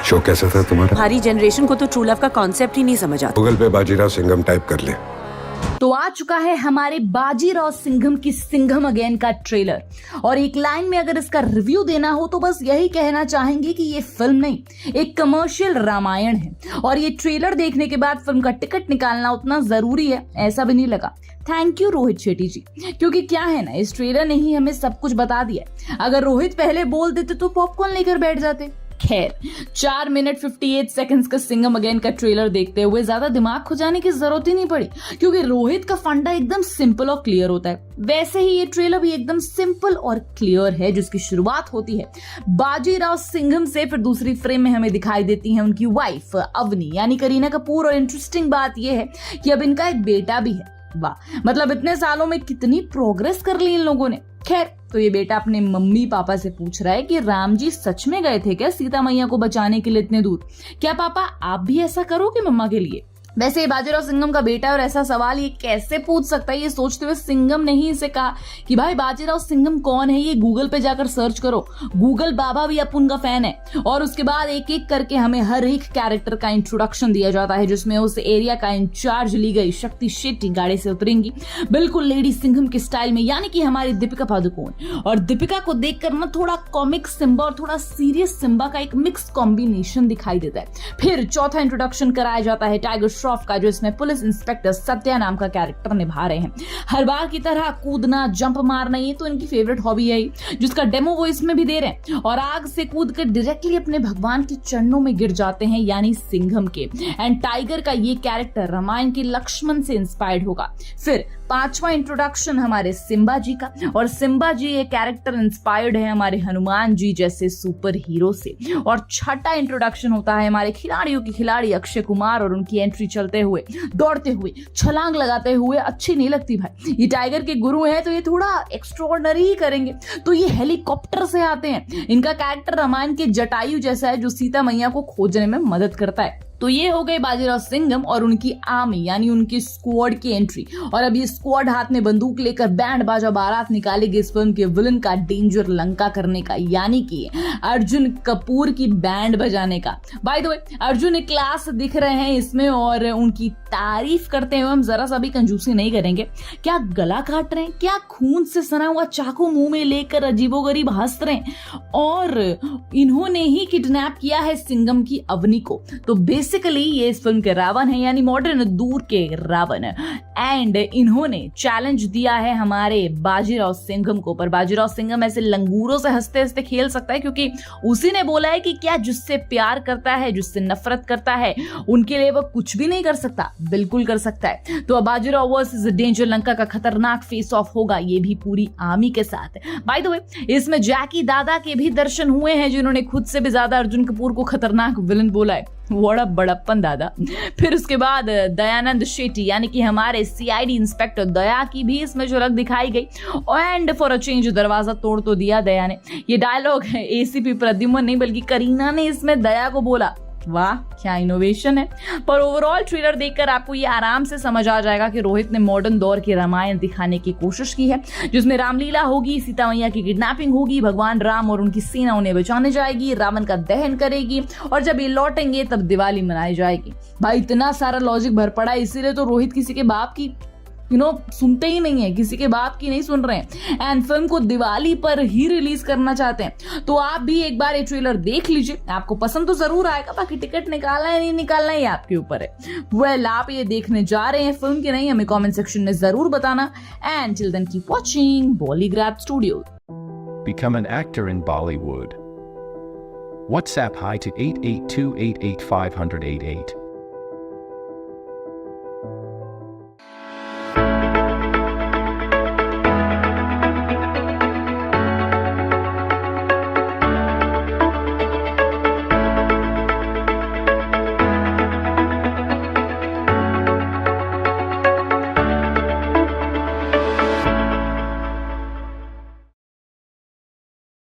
Show कैसा था तुम्हारा? हमारी जनरेशन को तो ट्रू लव का कॉन्सेप्ट ही नहीं समझ आता। गूगल पे बाजीराव सिंघम टाइप कर ले। तो आ चुका है हमारे बाजीराव सिंघम की सिंघम अगेन का ट्रेलर, और एक लाइन में अगर इसका रिव्यू देना हो तो बस यही कहना चाहेंगे कि ये फिल्म नहीं, एक कमर्शियल रामायण है। और ये ट्रेलर देखने के बाद फिल्म का टिकट निकालना उतना जरूरी है ऐसा भी नहीं लगा। थैंक यू रोहित शेट्टी जी, क्योंकि क्या है ना, इस ट्रेलर ने ही हमें सब कुछ बता दिया। अगर रोहित पहले बोल देते तो पॉपकॉर्न लेकर बैठ जाते। खैर, 4 मिनट 58 सेकंड्स का सिंघम अगेन का ट्रेलर देखते हुए ज्यादा दिमाग खुजाने की जरूरत ही नहीं पड़ी, क्योंकि रोहित का फंडा एकदम सिंपल और क्लियर होता है। वैसे ही ये ट्रेलर भी एकदम सिंपल और क्लियर है, जिसकी शुरुआत होती है बाजीराव सिंघम से। फिर दूसरी फ्रेम में हमें दिखाई देती है उनकी वाइफ अवनी यानी करीना कपूर। और इंटरेस्टिंग बात यह है कि अब इनका एक बेटा भी है। वाह, मतलब इतने सालों में कितनी प्रोग्रेस कर ली इन लोगों ने। खैर, तो ये बेटा अपने मम्मी पापा से पूछ रहा है कि राम जी सच में गए थे क्या सीता मैया को बचाने के लिए इतने दूर? क्या पापा आप भी ऐसा करोगे मम्मा के लिए? वैसे बाजीराव सिंघम का बेटा और ऐसा सवाल ये कैसे पूछ सकता है, ये सोचते हुए सिंघम ने ही इसे कहा कि भाई बाजीराव सिंघम कौन है ये गूगल पे जाकर सर्च करो। गूगल बाबा भी अपन का फैन है। और उसके बाद एक एक करके हमें हर एक कैरेक्टर का इंट्रोडक्शन दिया जाता है, जिसमें उस एरिया का इंचार्ज ली गई शक्ति शेट्टी गाड़ी से उतरेंगी बिल्कुल लेडी सिंघम के स्टाइल में, यानी कि हमारी दीपिका पादुकोण। और दीपिका को देखकर ना थोड़ा कॉमिक सिम्बा और थोड़ा सीरियस सिम्बा का एक मिक्स कॉम्बिनेशन दिखाई देता है। फिर चौथा इंट्रोडक्शन कराया जाता है टाइगर श्रॉफ का, जो इसमें पुलिस इंस्पेक्टर सत्या नाम का कैरेक्टर निभा रहे हैं। हर बार की तरह कूदना जंप मारना ये तो इनकी फेवरेट हॉबी है, जिसका डेमो वो इसमें भी दे रहे हैं। और आग से कूद कर डायरेक्टली अपने भगवान के चरणों में गिर जाते हैं, यानी सिंघम के। एंड टाइगर का ये कैरेक्टर रामायण के लक्ष्मण से इंस्पायर्ड होगा। फिर पांचवा इंट्रोडक्शन हमारे सिम्बा जी का, और सिम्बा जी ये कैरेक्टर इंस्पायर्ड है हमारे हनुमान जी जैसे सुपर हीरो से। और छठा इंट्रोडक्शन होता है हमारे खिलाड़ियों की खिलाड़ी अक्षय कुमार, और उनकी एंट्री चलते हुए, दौड़ते हुए, छलांग लगाते हुए अच्छी नहीं लगती भाई। ये टाइगर के गुरु हैं तो ये थोड़ा एक्स्ट्राऑर्डिनरी ही करेंगे। तो ये हेलीकॉप्टर से आते हैं। इनका कैरेक्टर रामायण के जटायु जैसा है, जो सीता मैया को खोजने में मदद करता है। तो ये हो गए बाजीराव सिंघम और उनकी आर्मी यानी उनकी स्क्वाड की एंट्री। और अब ये स्क्वाड हाथ में बंदूक लेकर बैंड बाजा बारात निकालेगी इस फिल्म के विलन का डेंजर लंका करने का, यानी कि अर्जुन कपूर की बैंड बजाने का। बाय द वे, अर्जुन एक क्लास दिख रहे हैं इसमें, और उनकी तारीफ करते हुए हम जरा सा भी कंजूसी नहीं करेंगे। क्या गला काट रहे हैं, क्या खून से सना हुआ चाकू मुंह में लेकर अजीबोगरीब हंस रहे हैं। और इन्होंने ही किडनैप किया है सिंघम की अवनी को। तो बेसिकली ये इस फिल्म के रावण है, यानी मॉडर्न दूर के रावण। एंड इन्होंने चैलेंज दिया है हमारे बाजीराव सिंघम को। पर बाजीराव सिंघम ऐसे लंगूरों से हंसते हंसते खेल सकता है, क्योंकि उसी ने बोला है कि क्या जिससे प्यार करता है, जिससे नफरत करता है, उनके लिए वो कुछ भी नहीं कर सकता। बिल्कुल कर सकता है। तो अब बाजीराव वर्सेस डेंजर लंका का खतरनाक फेस ऑफ होगा, ये भी पूरी आर्मी के साथ। बाय द वे, इसमें जैकी दादा के भी दर्शन हुए हैं, जिन्होंने खुद से भी ज्यादा अर्जुन कपूर को खतरनाक विलन बोला है। बड़ा बड़प्पन दादा। फिर उसके बाद दयानंद शेट्टी यानी कि हमारे सीआईडी इंस्पेक्टर दया की भी इसमें झलक दिखाई गई। एंड फॉर अ चेंज दरवाजा तोड़ तो दिया दया ने। ये डायलॉग है एसीपी प्रद्युम्न नहीं बल्कि करीना ने इसमें दया को बोला। वाह, क्या इनोवेशन है। पर ओवरऑल ट्रेलर देखकर आपको ये आराम से समझ आ जाएगा कि रोहित ने मॉडर्न दौर के रामायण दिखाने की कोशिश की है, जिसमें रामलीला होगी, सीता मैया की किडनैपिंग होगी, भगवान राम और उनकी सेना उन्हें बचाने जाएगी, रावण का दहन करेगी, और जब ये लौटेंगे तब दिवाली मनाई जाएगी। भाई इतना सारा लॉजिक भर पड़ा है, इसीलिए तो रोहित किसी के बाप की सुनते ही नहीं है, किसी के बाप की नहीं सुन रहे हैं। एंड फिल्म को दिवाली पर ही रिलीज करना चाहते हैं। तो आप भी एक बार ये ट्रेलर देख लीजिए, आपको पसंद तो जरूर आएगा। बाकी टिकट निकालना है नहीं निकालना है आपके ऊपर है। वेल, आप ये देखने जा रहे हैं फिल्म की नहीं, हमें कमेंट सेक्शन में जरूर बताना। And till then keep watching Bollygrab studio. Become an actor in Bollywood. WhatsApp hi to 8828850088.